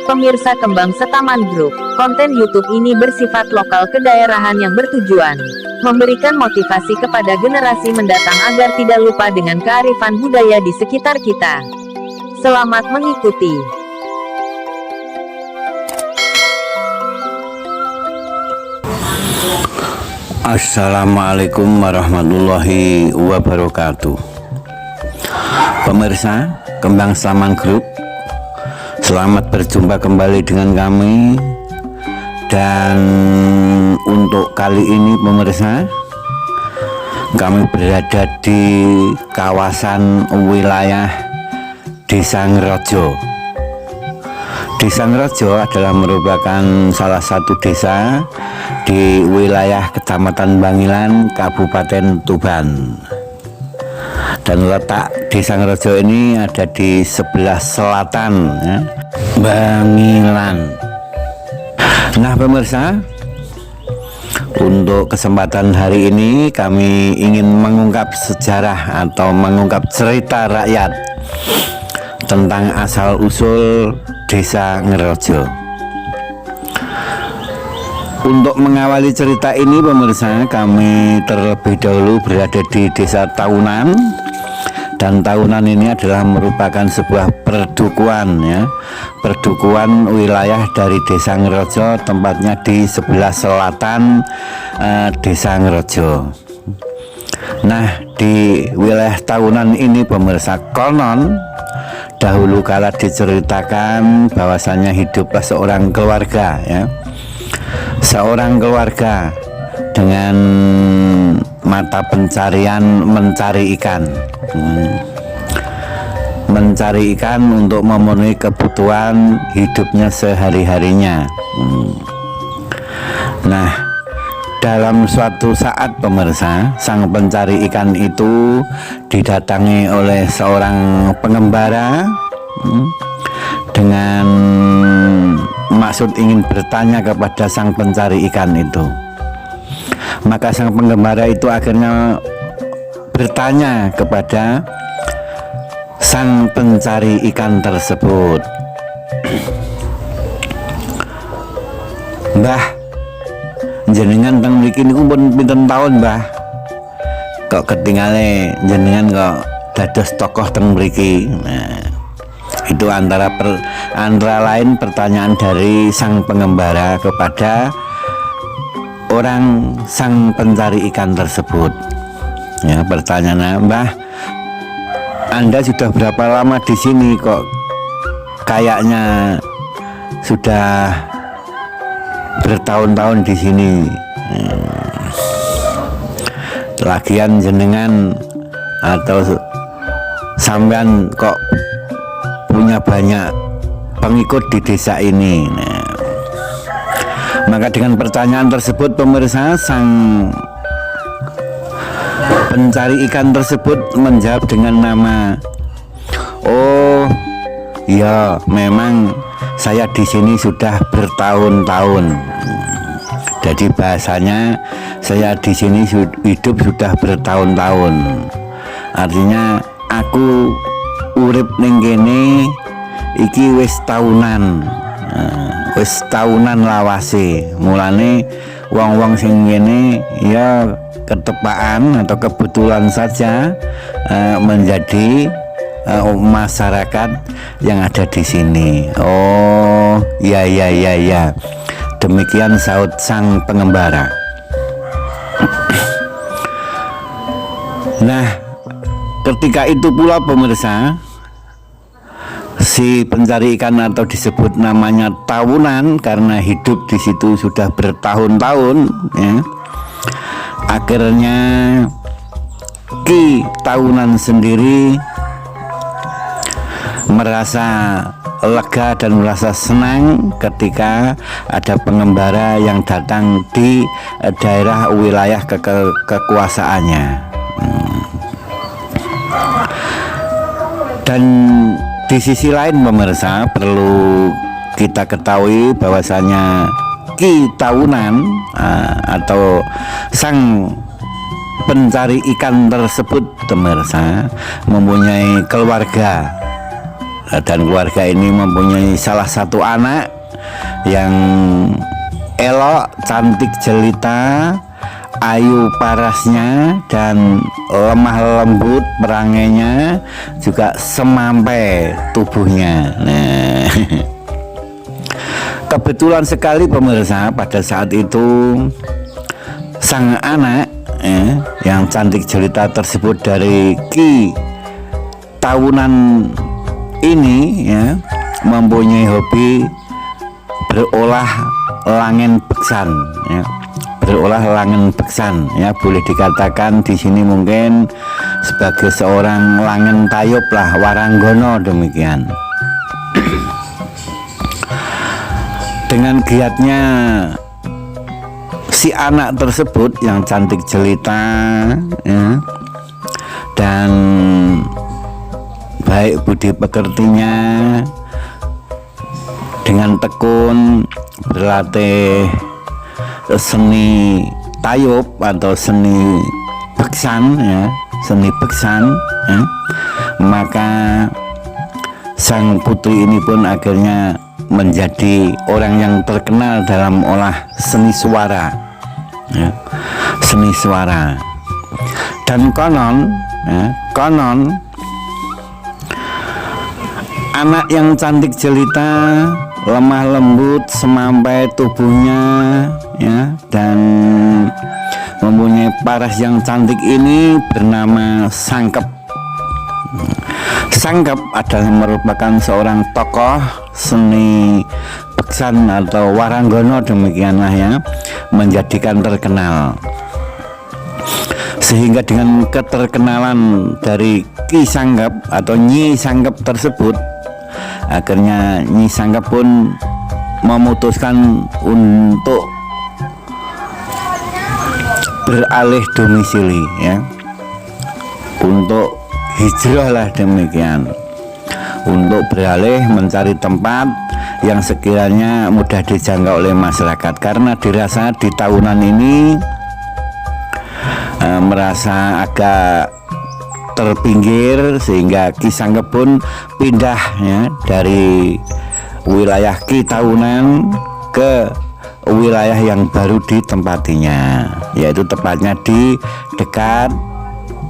Pemirsa Kembang Setaman Group, konten YouTube ini bersifat lokal kedaerahan yang bertujuan memberikan motivasi kepada generasi mendatang agar tidak lupa dengan kearifan budaya di sekitar kita. Selamat mengikuti. Assalamualaikum warahmatullahi wabarakatuh. Pemirsa Kembang Setaman Group, selamat berjumpa kembali dengan kami. Dan untuk kali ini pemirsa, kami berada di kawasan wilayah Desa Ngerojo. Desa Ngerojo adalah merupakan salah satu desa di wilayah Kecamatan Bangilan, Kabupaten Tuban. Dan letak Desa Ngerojo ini ada di sebelah selatan ya, Bangilan. Nah pemirsa, untuk kesempatan hari ini kami ingin mengungkap sejarah atau mengungkap cerita rakyat tentang asal-usul Desa Ngerojo. Untuk mengawali cerita ini pemirsa, kami terlebih dahulu berada di Desa Taunan. Dan Taunan ini adalah merupakan sebuah perdukuhan ya, perdukuhan wilayah dari Desa Ngerojo, tempatnya di sebelah selatan Desa Ngerojo. Nah, di wilayah Taunan ini pemirsa, konon dahulu kala diceritakan bahwasannya hiduplah seorang keluarga ya, seorang keluarga dengan mata pencarian mencari ikan, mencari ikan untuk memenuhi kebutuhan hidupnya sehari-harinya. Nah, dalam suatu saat pemirsa, sang pencari ikan itu didatangi oleh seorang pengembara dengan maksud ingin bertanya kepada sang pencari ikan itu. Maka sang pengembara itu akhirnya bertanya kepada sang pencari ikan tersebut, "Mbah, jenengan teng mriki niku pun pinten taun, Mbah? Kok ketinggalan jenengan kok dados tokoh teng mriki?" Nah, itu antara lain pertanyaan dari sang pengembara kepada orang sang pencari ikan tersebut. Ya, pertanyaannya, "Mbah, Anda sudah berapa lama di sini kok kayaknya sudah bertahun-tahun di sini? Lagian jenengan atau sampean kok punya banyak pengikut di desa ini?" Nah, maka dengan pertanyaan tersebut pemirsa, sang pencari ikan tersebut menjawab dengan nama, "Oh ya, memang saya di sini sudah bertahun-tahun." Jadi bahasanya, saya di sini hidup sudah bertahun-tahun. Artinya aku urip ning kene iki wis tahunan. Wis tahunan lawase. Mulane wong-wong sing ngene ya ketepaan atau kebetulan saja menjadi masyarakat yang ada di sini. Oh, ya. Demikian saut sang pengembara. Nah, ketika itu pula pemirsa, si pencari ikan atau disebut namanya Taunan karena hidup di situ sudah bertahun-tahun ya, akhirnya Ki Taunan sendiri merasa lega dan merasa senang ketika ada pengembara yang datang di daerah wilayah kekuasaannya. Dan di sisi lain pemirsa, perlu kita ketahui bahwasanya Ki Taunan atau sang pencari ikan tersebut pemirsa mempunyai keluarga dan keluarga ini mempunyai salah satu anak yang elok, cantik jelita, ayu parasnya, dan lemah lembut perangainya, juga semampai tubuhnya. Nah, kebetulan sekali pemirsa, pada saat itu sang anak yang cantik jelita tersebut dari Ki Tahunan ini mempunyai hobi berolah langen beksan, berolah langen beksan, boleh dikatakan di sini mungkin sebagai seorang langen tayub lah, waranggono demikian. Dengan giatnya si anak tersebut yang cantik jelita dan baik budi pekertinya, dengan tekun berlatih seni tayub atau seni beksan, seni beksan, maka sang putri ini pun akhirnya menjadi orang yang terkenal dalam olah seni suara, seni suara. Dan konon anak yang cantik jelita, lemah lembut, semampai tubuhnya, dan mempunyai paras yang cantik ini bernama Sangkep. Sangkep adalah merupakan seorang tokoh seni beksan atau waranggono demikianlah, menjadikan terkenal. Sehingga dengan keterkenalan dari Ki Sangkep atau Nyi Sangkep tersebut, akhirnya Nyi Sangkep pun memutuskan untuk beralih domisili, untuk hijrah lah demikian, untuk beralih mencari tempat yang sekiranya mudah dijangkau oleh masyarakat, karena dirasa di tahunan ini merasa agak terpinggir, sehingga Ki Sangkep pun pindah dari wilayah Ki Tahunan ke wilayah yang baru ditempatinya, yaitu tepatnya di dekat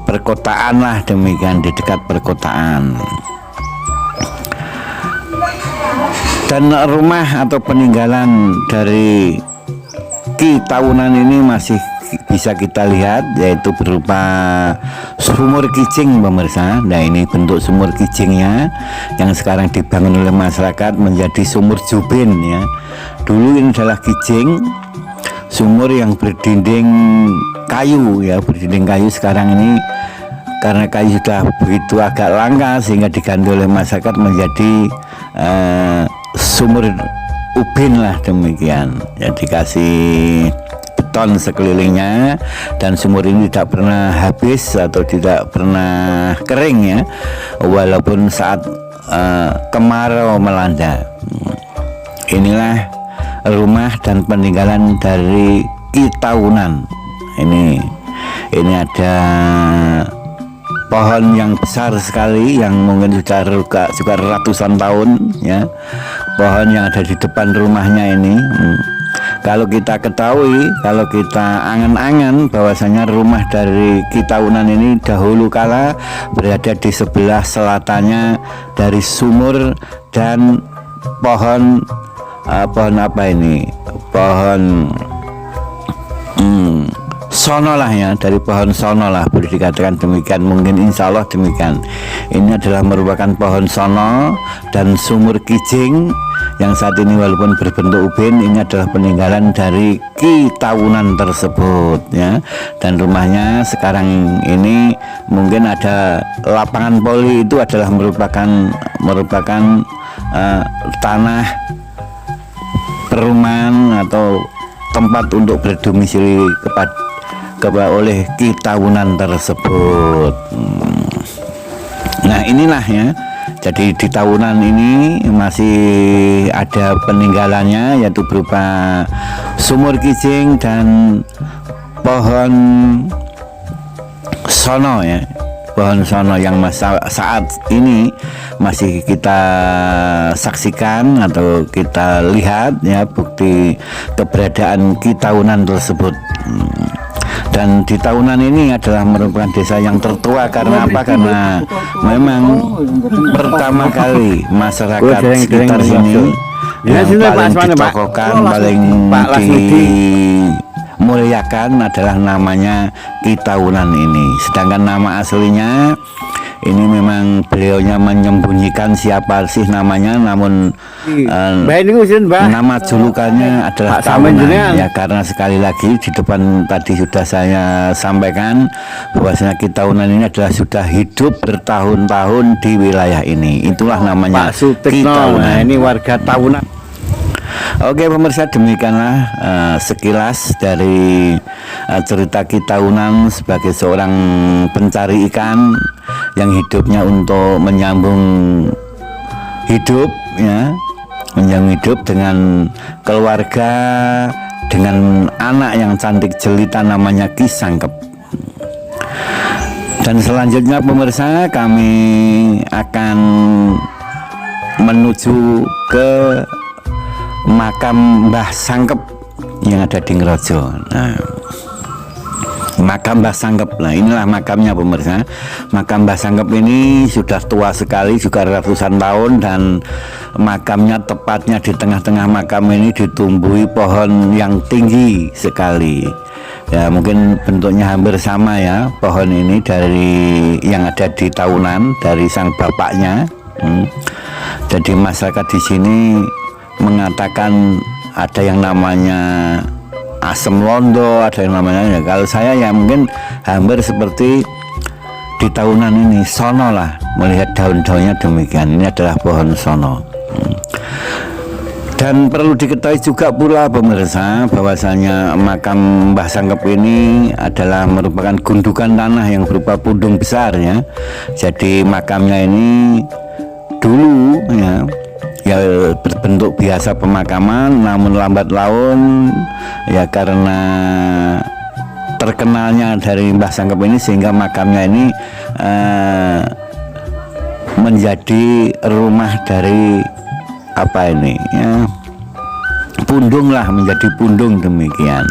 perkotaan lah demikian, di dekat perkotaan. Dan rumah atau peninggalan dari Ki Tahunan ini masih bisa kita lihat, yaitu berupa sumur kijing pemirsa. Nah, ini bentuk sumur kijingnya yang sekarang dibangun oleh masyarakat menjadi sumur jubin, Dulu ini adalah kijing, sumur yang berdinding kayu, berdinding kayu. Sekarang ini karena kayu sudah begitu agak langka, sehingga diganti oleh masyarakat menjadi sumur ubin lah demikian, dikasih beton sekelilingnya, dan sumur ini tidak pernah habis atau tidak pernah kering, walaupun saat kemarau melanda. Inilah rumah dan peninggalan dari Ki Tahunan. Ini ada pohon yang besar sekali yang mungkin sudah juga ratusan tahun, pohon yang ada di depan rumahnya ini. Kalau kita ketahui, kalau kita angan-angan bahwasanya rumah dari Ki Tahunan ini dahulu kala berada di sebelah selatannya dari sumur dan pohon apa ini? Pohon sono lah, dari pohon sono lah, boleh dikatakan demikian, mungkin insya Allah demikian. Ini adalah merupakan pohon sono dan sumur kijing yang saat ini walaupun berbentuk ubin, ini adalah peninggalan dari Ki Tahunan tersebut, Dan rumahnya sekarang ini mungkin ada lapangan poli, itu adalah merupakan tanah perumahan atau tempat untuk berdomisili kepada oleh Ki Tahunan tersebut. Nah, inilah jadi di Tahunan ini masih ada peninggalannya, yaitu berupa sumur kijing dan pohon sono, pohon sono yang saat ini masih kita saksikan atau kita lihat ya bukti keberadaan Ki Tahunan tersebut. Dan di Tahunan ini adalah merupakan desa yang tertua karena apa? Karena memang pertama kali masyarakat sekitar sini yang paling ditokohkan, paling dimuliakan adalah namanya Ki Tahunan ini. Sedangkan nama aslinya ini memang beliaunya menyembunyikan siapa sih namanya, namun nama julukannya adalah Tahunan ya, karena sekali lagi di depan tadi sudah saya sampaikan bahwasanya Ki Tahunan ini adalah sudah hidup bertahun-tahun di wilayah ini. Itulah namanya Ki Tahunan. Ini warga Tahunan. Oke pemirsa, demikianlah sekilas dari cerita Ki Tahunan sebagai seorang pencari ikan yang hidupnya untuk menyambung hidup ya, menyambung hidup dengan keluarga, dengan anak yang cantik jelita namanya Ki Sangkep. Dan selanjutnya pemirsa, kami akan menuju ke makam Mbah Sangkep yang ada di Ngerojo. Nah, makam Mbah Sangkep, nah inilah makamnya pemirsa. Makam Mbah Sangkep ini sudah tua sekali, juga ratusan tahun, dan makamnya tepatnya di tengah-tengah makam ini ditumbuhi pohon yang tinggi sekali. Ya mungkin bentuknya hampir sama ya pohon ini dari yang ada di Tahunan, dari sang bapaknya. Jadi masyarakat di sini mengatakan ada yang namanya asem londo, ada yang namanya ya, kalau saya ya mungkin hampir seperti di Tahunan ini, sono lah, melihat daun-daunnya demikian. Ini adalah pohon sono. Dan perlu diketahui juga pula pemirsa bahwasanya makam Mbah Sangkep ini adalah merupakan gundukan tanah yang berupa pundung besar ya. Jadi makamnya ini dulu ya berbentuk biasa pemakaman, namun lambat laun ya karena terkenalnya dari Mbah Sangkep ini sehingga makamnya ini menjadi rumah dari apa ini ya, pundung lah, menjadi pundung demikian,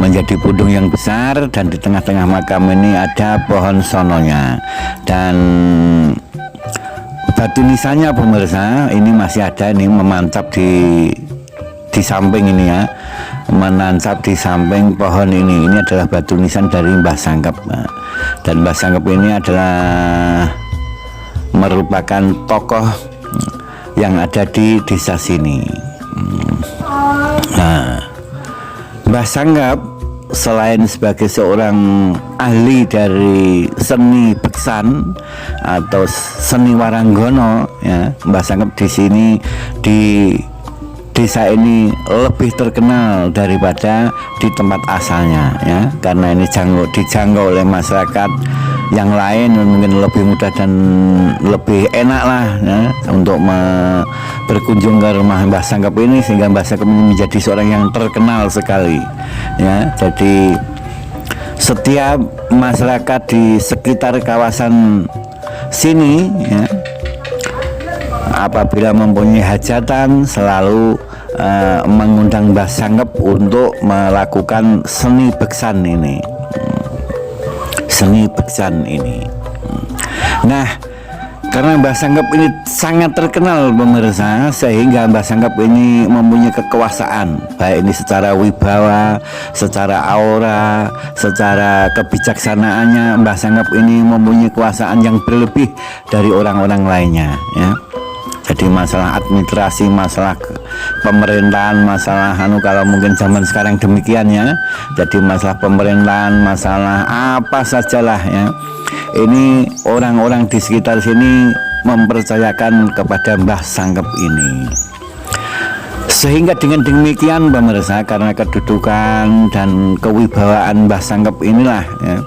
menjadi pundung yang besar. Dan di tengah-tengah makam ini ada pohon sononya, dan batu nisannya pemirsa ini masih ada, ini memantap di samping ini ya, menancap di samping pohon ini. Ini adalah batu nisan dari Mbah Sangkep. Dan Mbah Sangkep ini adalah merupakan tokoh yang ada di desa sini. Nah, Mbah Sangkep selain sebagai seorang ahli dari seni beksan atau seni waranggono ya, Mbah Sangkep di sini di desa ini lebih terkenal daripada di tempat asalnya ya, karena ini dijangkau oleh masyarakat yang lain, mungkin lebih mudah dan lebih enak lah ya, untuk berkunjung ke rumah Mbah Sangkep ini, sehingga Mbah Sangkep ini menjadi seorang yang terkenal sekali ya. Jadi setiap masyarakat di sekitar kawasan sini ya, apabila mempunyai hajatan selalu mengundang Mbah Sangkep untuk melakukan seni beksan ini. Seni beksan ini. Nah, karena Mbah Sangkep ini sangat terkenal pemirsa, sehingga Mbah Sangkep ini mempunyai kekuasaan, baik ini secara wibawa, secara aura, secara kebijaksanaannya. Mbah Sangkep ini mempunyai kekuasaan yang berlebih dari orang-orang lainnya ya. Jadi masalah administrasi, masalah pemerintahan, masalah kalau mungkin zaman sekarang demikian ya. Jadi masalah pemerintahan, masalah apa sajalah ya, ini orang-orang di sekitar sini mempercayakan kepada Mbah Sangkep ini. Sehingga dengan demikian pemirsa, karena kedudukan dan kewibawaan Mbah Sangkep inilah ya,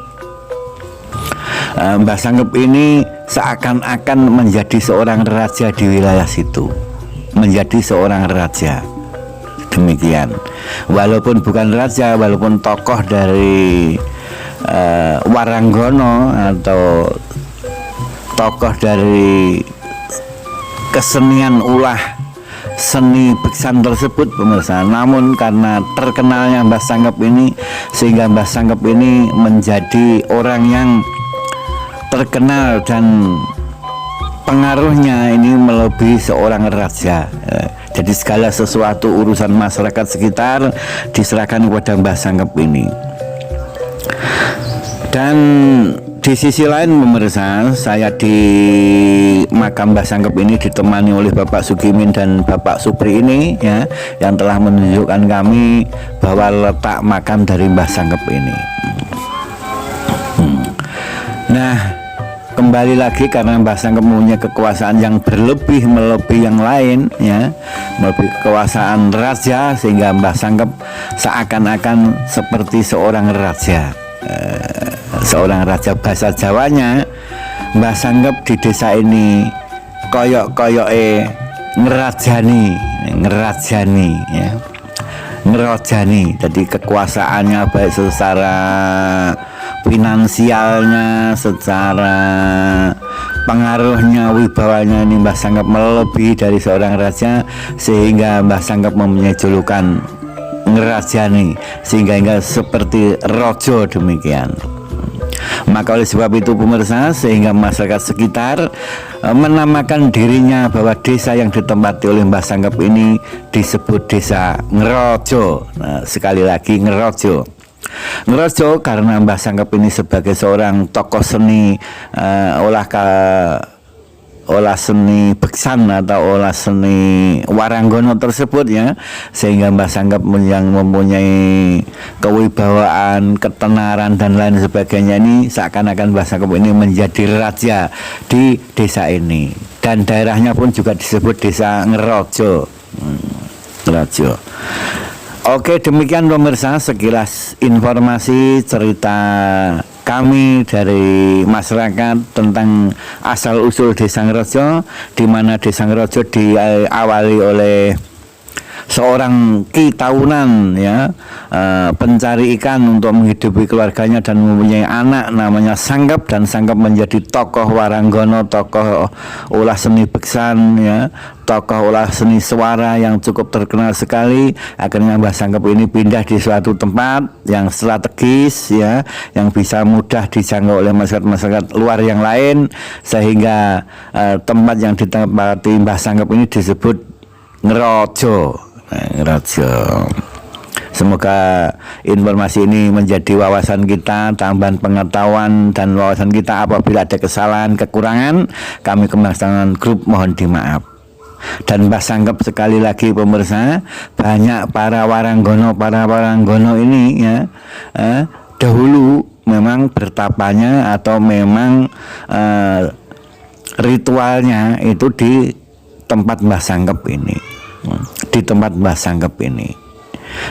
Mbah Sangkep ini seakan-akan menjadi seorang raja di wilayah situ, menjadi seorang raja demikian. Walaupun bukan raja, walaupun tokoh dari waranggono atau tokoh dari kesenian ulah seni beksan tersebut pemirsa. Namun karena terkenalnya Mbah Sangkep ini, sehingga Mbah Sangkep ini menjadi orang yang terkenal dan pengaruhnya ini melebihi seorang raja. Jadi segala sesuatu urusan masyarakat sekitar diserahkan kepada Mbah Sangkep ini. Dan di sisi lain pemirsa, saya di makam Mbah Sangkep ini ditemani oleh Bapak Sugimin dan Bapak Supri ini ya, yang telah menunjukkan kami bahwa letak makam dari Mbah Sangkep ini. Nah, kembali lagi karena Mbah Sangkep mempunyai kekuasaan yang berlebih melebihi yang lain ya, melebihi kekuasaan raja, sehingga Mbah Sangkep seakan-akan seperti seorang raja. Seorang raja, bahasa Jawanya Mbah Sangkep di desa ini koyok-koyoke ngerajani ya, ngerajani. Jadi kekuasaannya baik secara finansialnya, secara pengaruhnya, wibawanya ini Mbah Sangkep melebihi dari seorang raja, sehingga Mbah Sangkep mempunyai julukan ngerajani, sehingga seperti rojo demikian. Maka oleh sebab itu pemirsa, sehingga masyarakat sekitar menamakan dirinya bahwa desa yang ditempati oleh Mbah Sangkep ini disebut desa Ngerojo. Nah, sekali lagi Ngerojo. Ngerojo karena Mbah Sangkep ini sebagai seorang tokoh seni olah seni beksan atau olah seni waranggono tersebut ya, sehingga Mbah Sangkep yang mempunyai kewibawaan, ketenaran dan lain sebagainya ini, seakan-akan Mbah Sangkep ini menjadi raja di desa ini, dan daerahnya pun juga disebut desa Ngerojo. Ngerojo. Oke, demikian pemirsa sekilas informasi cerita kami dari masyarakat tentang asal usul Desa Ngerojo, di mana Desa Ngerojo diawali oleh seorang Ki Taunan ya, pencari ikan untuk menghidupi keluarganya dan mempunyai anak namanya Sangkep, dan Sangkep menjadi tokoh waranggono, tokoh olah seni beksan ya, tokoh olah seni suara yang cukup terkenal sekali. Akhirnya Mbah Sangkep ini pindah di suatu tempat yang strategis ya, yang bisa mudah dijangkau oleh masyarakat luar yang lain, sehingga tempat yang ditempati Mbah Sangkep ini disebut Ngerojo. Ngerojo. Semoga informasi ini menjadi wawasan kita, tambahan pengetahuan dan wawasan kita. Apabila ada kesalahan, kekurangan, kami Kemasangan Grup mohon dimaaf. Dan Mbah Sangkep sekali lagi pemirsa, banyak para waranggono ini ya, dahulu memang bertapanya atau memang ritualnya itu di tempat Mbah Sangkep ini, di tempat Mbah Sangkep ini,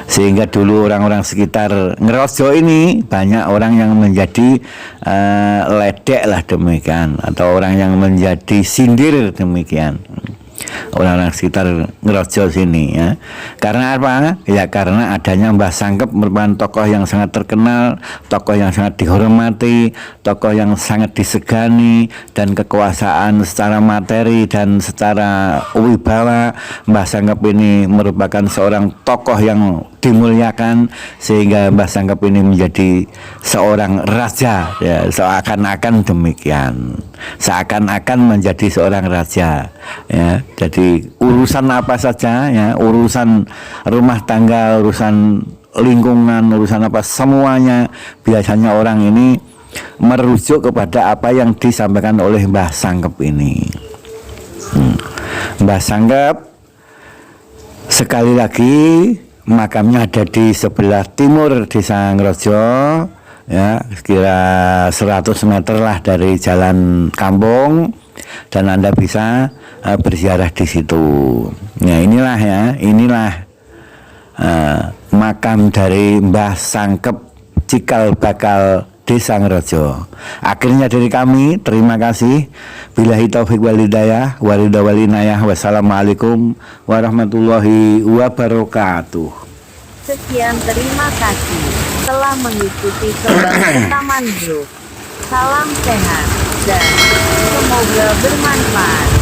sehingga dulu orang-orang sekitar Ngerojo ini banyak orang yang menjadi ledek lah demikian, atau orang yang menjadi sindir demikian, orang-orang sekitar Ngerojo sini ya. Karena apa? Ya karena adanya Mbah Sangkep merupakan tokoh yang sangat terkenal, tokoh yang sangat dihormati, tokoh yang sangat disegani, dan kekuasaan secara materi dan secara wibawa Mbah Sangkep ini merupakan seorang tokoh yang dimuliakan, sehingga Mbah Sangkep ini menjadi seorang raja ya, seakan-akan demikian, seakan-akan menjadi seorang raja ya. Jadi urusan apa saja ya, urusan rumah tangga, urusan lingkungan, urusan apa, semuanya biasanya orang ini merujuk kepada apa yang disampaikan oleh Mbah Sangkep ini. Mbah Sangkep sekali lagi makamnya ada di sebelah timur Desa Ngerojo ya, sekira 100 meter lah dari jalan kampung, dan Anda bisa berziarah di situ. Nah inilah makam dari Mbah Sangkep Cikal Bakal Desa Ngerojo. Akhirnya dari kami terima kasih. Billahi taufik wal hidayah wal inayah. Wassalamualaikum warahmatullahi wabarakatuh. Sekian, terima kasih telah mengikuti Kebangkitan Taman Group. Salam sehat. dan semoga bermanfaat.